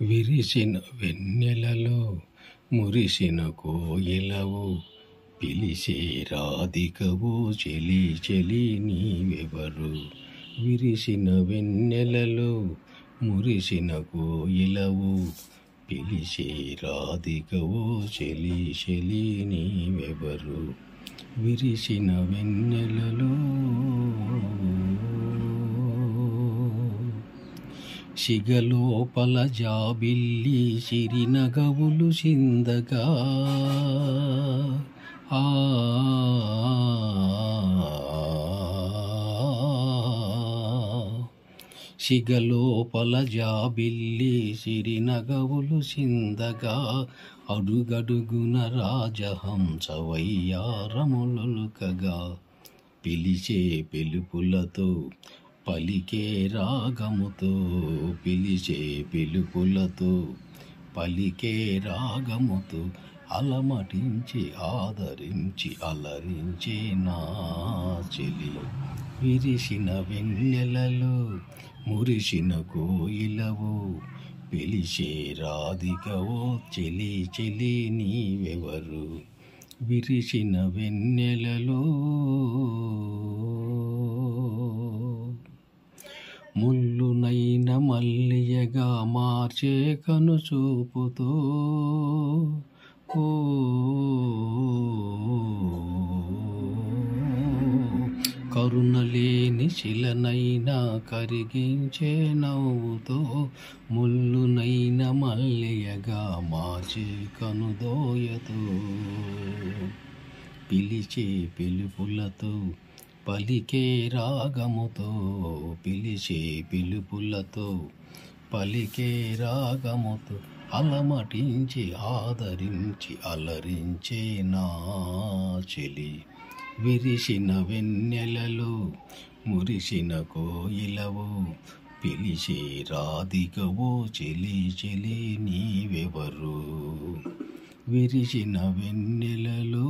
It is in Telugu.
విరిసిన వెన్నెలలో మురిసిన కోయిలవు, పిలిచే రాధికవు చెలి చెలి నీవెవరు. విరిసిన వెన్నెలలో మురిసిన కోయిలవు, పిలిచే రాధికవు చెలి చెలి నీవెవరు. విరిసిన వెన్నెలలో సిగలోపల జాబిల్లి సిరినగవులు సిందగా, సిగలోపల జాబిల్లి సిరినగవులు సిందగా, అడుగడుగున రాజహంస వయ్యారములొలుకగా, పిలిచే పిలుపులతో పలికే రాగముతో, పిలిచే పిలుపులతో పలికే రాగముతో, అలమటించి ఆదరించి అలరించే నా చెలి. విరిసిన వెన్నెలలో మురిసిన కోయిలవు, పిలిచే రాధికవో చెలి చెలి నీవెవరు. విరిసిన వెన్నెలలో ముల్లునైన మల్లియగా మార్చే కనుచూపుతో, కరుణలేని శిలనైనా కరిగించే నవ్వుతో, ముల్లునైన మల్లియగా మార్చే కనుదోయతో, పిలిచే పిలుపులతో పలికే రాగముతో, పిలిచే పిలుపులతో పలికే రాగముతో, అలమటించి ఆదరించి అలరించే నా చెలి. విరిసిన వెన్నెలలో మురిసిన కోయిలవు, పిలిచే రాధికవో చెలి చెలి నీవెవరు. విరిసిన వెన్నెలలో